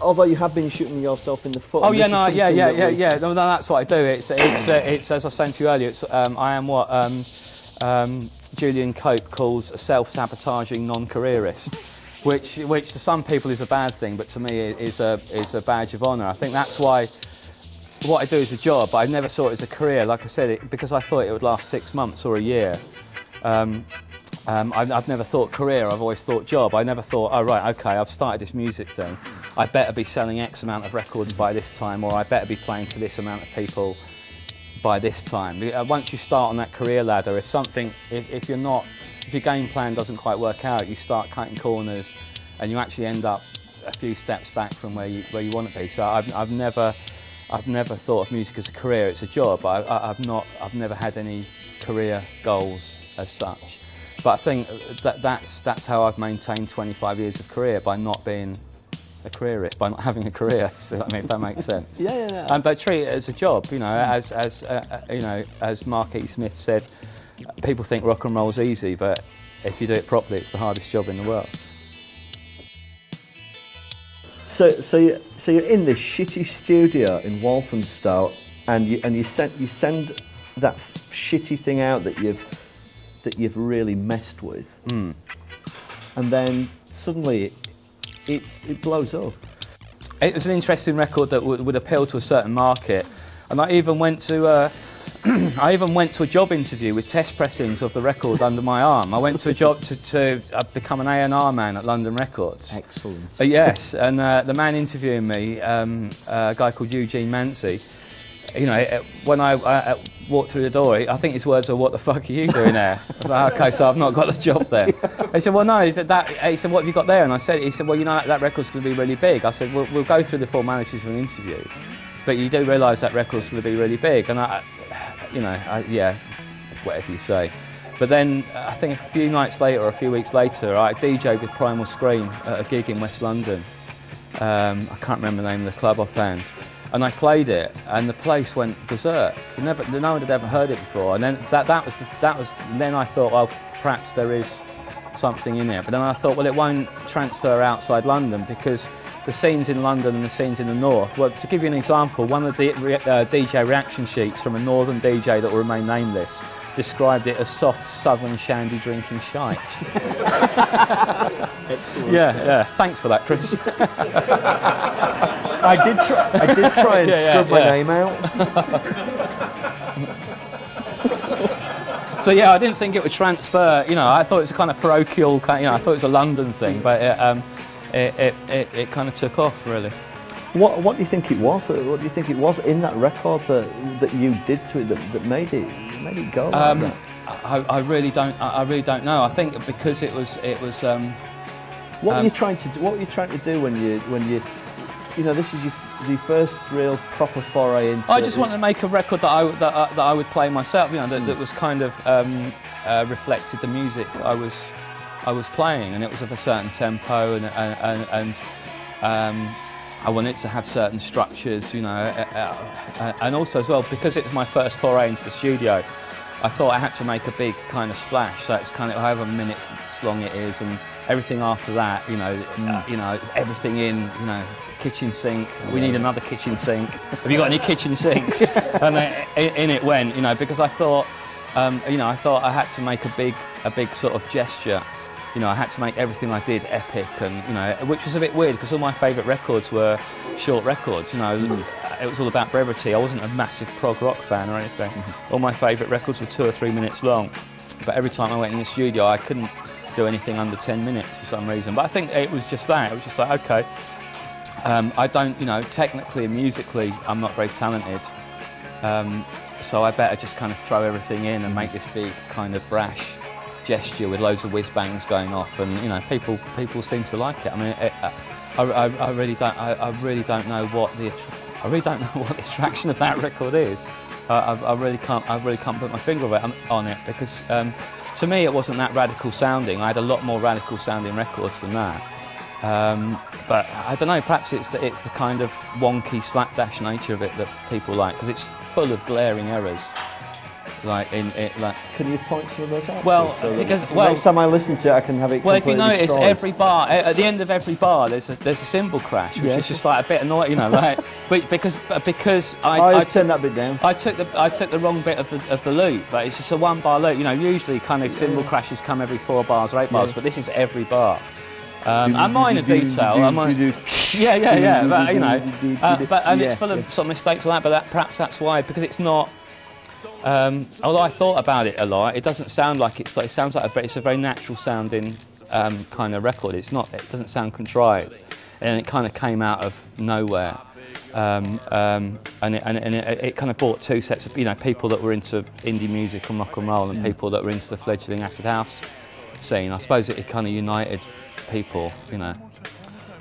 although you have been shooting yourself in the foot. Oh yeah, no, yeah. No, that's what I do. It's as I was saying to you earlier. It's I am what Julian Cope calls a self-sabotaging non-careerist, which to some people is a bad thing, but to me is a badge of honour. I think that's why what I do is a job, but I never saw it as a career. Like I said, because I thought it would last 6 months or a year. I've never thought career, I've always thought job. I never thought, oh right, okay, I've started this music thing. I better be selling X amount of records by this time, or I better be playing to this amount of people by this time. Once you start on that career ladder, if your game plan doesn't quite work out, you start cutting corners and you actually end up a few steps back from where you want to be. So I've never thought of music as a career, it's a job. I've never had any career goals as such. But I think that's how I've maintained 25 years of career, by not being a careerist, by not having a career. So I mean, if that makes sense. Yeah. But treat it as a job, you know, as Mark E. Smith said, people think rock and roll's easy, but if you do it properly, it's the hardest job in the world. So you're in this shitty studio in Walthamstow, and you send that shitty thing out that you've really messed with, and then suddenly it blows up. It was an interesting record that would appeal to a certain market, and I even went to a job interview with test pressings of the record under my arm. I went to a job to become an A&R man at London Records. Excellent. Yes, and the man interviewing me, a guy called Eugene Mancy, you know, when I walked through the door, I think his words were, "What the fuck are you doing there?" I was like, "Okay, so I've not got a job then." He said, "Well, no." He said, "What have you got there?" And he said, "Well, you know, that record's going to be really big." I said, "We'll go through the formalities of an interview, but you do realise that record's going to be really big." And yeah, whatever you say. But then I think a few nights later, or a few weeks later, I DJ'd with Primal Scream at a gig in West London. I can't remember the name of the club offhand. And I played it, and the place went berserk. No one had ever heard it before. And then then I thought, well, perhaps there is something in it. But then I thought, well, it won't transfer outside London, because the scenes in London and the scenes in the north. Well, to give you an example, one of the DJ reaction sheets from a northern DJ that will remain nameless described it as soft southern shandy drinking shite. Yeah. Thanks for that, Chris. I did try and scrub my name out. So yeah, I didn't think it would transfer. You know, I thought it was a kind of parochial. You know, I thought it was a London thing, but it kind of took off, really. What do you think it was? What do you think it was in that record that you did to it that made it go like that? I really don't know. I think because it was. What were you trying to do? What were you trying to do when you know, this is the first real proper foray into. I just wanted to make a record that I would play myself. You know, that was kind of reflected the music I was playing, and it was of a certain tempo, and I wanted to have certain structures, you know, and also as well, because it was my first foray into the studio, I thought I had to make a big kind of splash. So it's kind of however minutes long it is, and everything after that, you know, everything in, you know, kitchen sink. We need another kitchen sink. Have you got any kitchen sinks? And in it went, you know, because I thought, you know, I had to make a big sort of gesture. You know, I had to make everything I did epic, and you know, which was a bit weird because all my favourite records were short records. You know, it was all about brevity. I wasn't a massive prog rock fan or anything. All my favourite records were 2 or 3 minutes long, but every time I went in the studio, I couldn't do anything under 10 minutes for some reason. But I think it was just that. It was just like, okay, I don't, you know, technically and musically, I'm not very talented, so I better just kind of throw everything in and make this big kind of brash gesture with loads of whiz bangs going off, and you know, people seem to like it. I mean, I really don't know what the attraction of that record is. I really can't put my finger on it, because to me it wasn't that radical sounding. I had a lot more radical sounding records than that. But I don't know. Perhaps it's the kind of wonky slapdash nature of it that people like, because it's full of glaring errors. like like. Can you point some of those out? Well, so because next time I listen to it, I can have it. Well, if you completely notice, destroyed. every bar at the end of every bar, there's a cymbal crash, which is just like a bit annoying, you know, like. But because I turn that bit down. I took the wrong bit of the loop, but it's just a 1 bar loop. You know, usually kind of cymbal crashes come every 4 bars or 8 bars, but this is every bar. A minor detail. Yeah. But you know, and it's full of sort of mistakes like that. But perhaps that's why, because it's not. Although I thought about it a lot, it doesn't sound like it sounds like it's a very natural sounding kind of record. It's not. It doesn't sound contrived, and it kind of came out of nowhere. And it kind of brought 2 sets of people that were into indie music and rock and roll, and people that were into the fledgling acid house scene. I suppose it kind of united people, you know.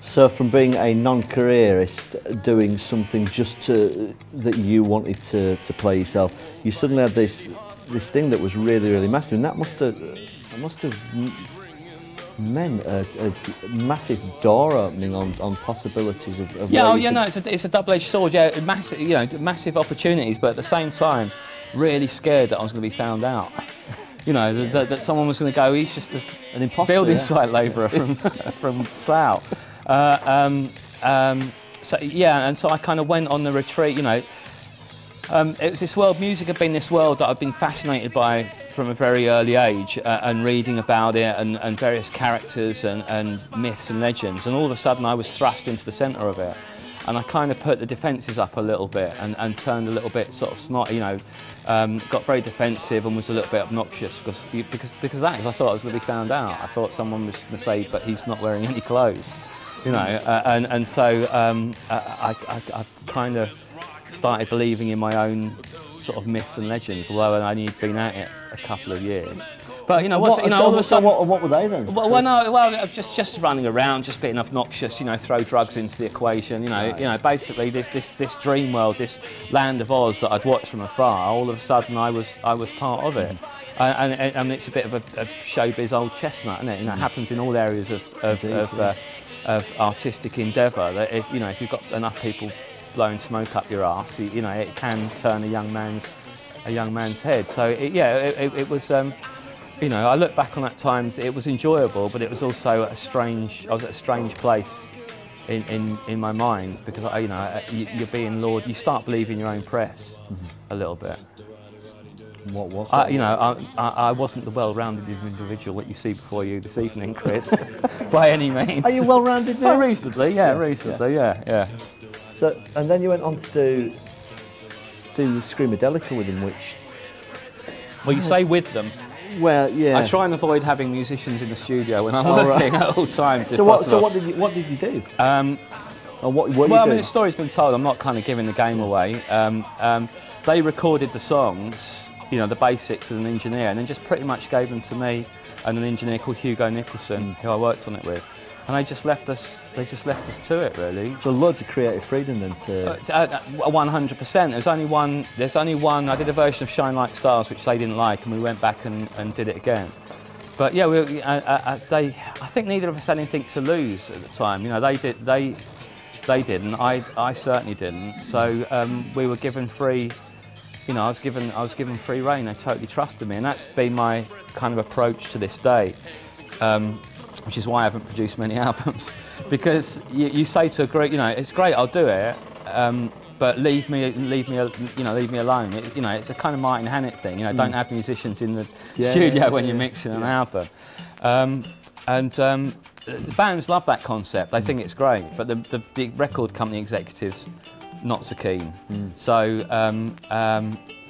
So from being a non-careerist, doing something just that you wanted to play yourself, you suddenly had this thing that was really, really massive, and that must have meant a massive door opening on possibilities of no, it's a double-edged sword. Yeah, massive opportunities, but at the same time, really scared that I was going to be found out. You know, that someone was going to go, he's just an imposter, building site labourer from Slough. So yeah, and so I kind of went on the retreat. You know, it was this world. Music had been this world that I've been fascinated by from a very early age, and reading about it and various characters and myths and legends. And all of a sudden, I was thrust into the centre of it. And I kind of put the defences up a little bit and turned a little bit sort of snotty, you know, got very defensive and was a little bit obnoxious because I thought I was going to be found out. I thought someone was going to say, but he's not wearing any clothes, you know, and so I kind of started believing in my own sort of myths and legends, although I'd only been at it a couple of years. But you know, all of a sudden, what were they then? Well, just running around, just being obnoxious. You know, throw drugs into the equation. You know, basically this dream world, this land of Oz that I'd watched from afar. All of a sudden, I was part of it, and it's a bit of a showbiz old chestnut, isn't it? You know, it happens in all areas of artistic endeavour. That if you've got enough people blowing smoke up your arse, you know, it can turn a young man's head. So it was. You know, I look back on that time. It was enjoyable, but it was also I was at a strange place in my mind, because you're being lured. You start believing your own press a little bit. What was that? I wasn't the well-rounded individual that you see before you this evening, Chris, by any means. Are you well-rounded now? Oh, reasonably, yeah. So, and then you went on to do Screamadelica with them, which. Well, you say with them. Well, yeah. I try and avoid having musicians in the studio when I'm working at all times. So what did you do? The story's been told. I'm not kind of giving the game away. They recorded the songs, you know, the basics with an engineer, and then just pretty much gave them to me and an engineer called Hugo Nicholson, who I worked on it with. And they just left us to it, really. So loads of creative freedom then to. 100%. There's only one. I did a version of Shine Like Stars, which they didn't like, and we went back and did it again. But yeah, I think neither of us had anything to lose at the time. You know, they didn't. I certainly didn't. So we were given free. You know, I was given free rein. They totally trusted me, and that's been my kind of approach to this day. Which is why I haven't produced many albums, because you say to a group, you know, it's great, I'll do it, but leave me alone. It's a kind of Martin Hannett thing. You know, don't have musicians in the studio when you're mixing an album. The bands love that concept. They think it's great, but the record company executives not so keen. So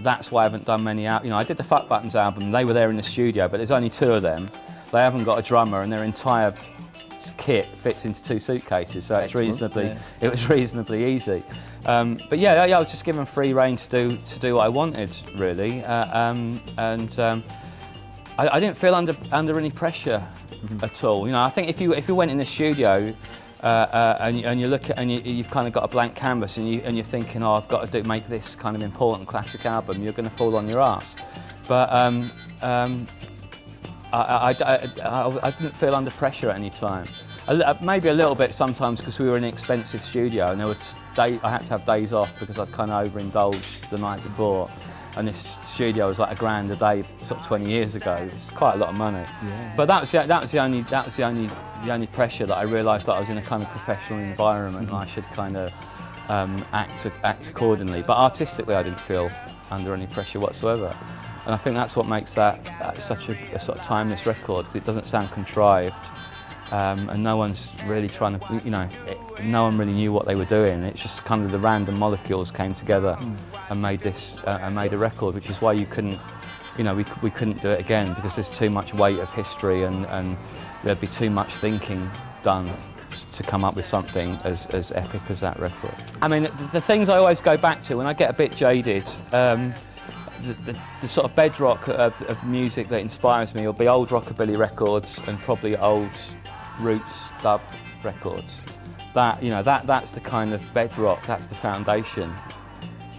that's why I haven't done many out. You know, I did the Fuck Buttons album. They were there in the studio, but there's only 2 of them. They haven't got a drummer, and their entire kit fits into 2 suitcases, so it was reasonably easy. But yeah, I was just given free rein to do what I wanted, really, and I didn't feel under any pressure at all. You know, I think if you went in the studio and you look at you've kind of got a blank canvas and you're thinking, oh, I've got to make this kind of important classic album, you're going to fall on your ass. But I didn't feel under pressure at any time. Maybe a little bit sometimes, because we were in an expensive studio and I had to have days off because I'd kind of overindulged the night before. and this studio was like $1,000 a day, sort of 20 years ago. It's quite a lot of money. Yeah. But that was the only pressure that I realised that I was in a kind of professional environment and I should kind of act accordingly. But artistically, I didn't feel under any pressure whatsoever. And I think that's what makes that such a sort of timeless record, because it doesn't sound contrived. And no one's really trying to, you know, no one really knew what they were doing. It's just kind of the random molecules came together and made this, and made a record, which is why you couldn't, you know, we couldn't do it again, because there's too much weight of history and there'd be too much thinking done to come up with something as epic as that record. I mean, the things I always go back to when I get a bit jaded, the sort of bedrock of music that inspires me will be old rockabilly records and probably old roots dub records. That, you know, that's the kind of bedrock, that's the foundation.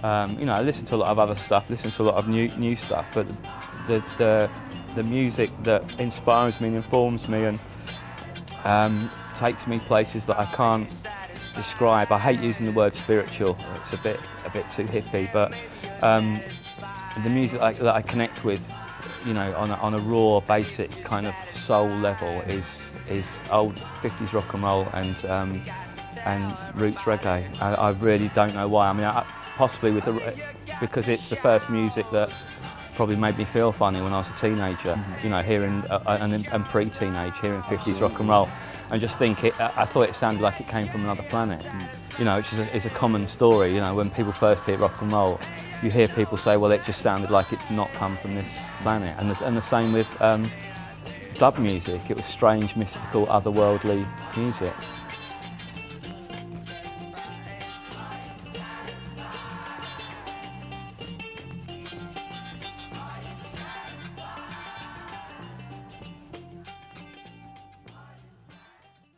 You know, I listen to a lot of other stuff, listen to a lot of new stuff, but the music that inspires me and informs me and takes me places that I can't describe. I hate using the word spiritual, it's a bit too hippie, but the music that I connect with, you know, on a raw, basic kind of soul level is old 50s rock and roll and roots reggae. I really don't know why. I mean, possibly because it's the first music that probably made me feel funny when I was a teenager. You know, hearing and pre-teenage, hearing 50s rock and roll, and just think I thought it sounded like it came from another planet. You know, which is a common story. You know, when people first hear rock and roll, you hear people say, well, it just sounded like it's not come from this planet. And the same with dub music. It was strange, mystical, otherworldly music.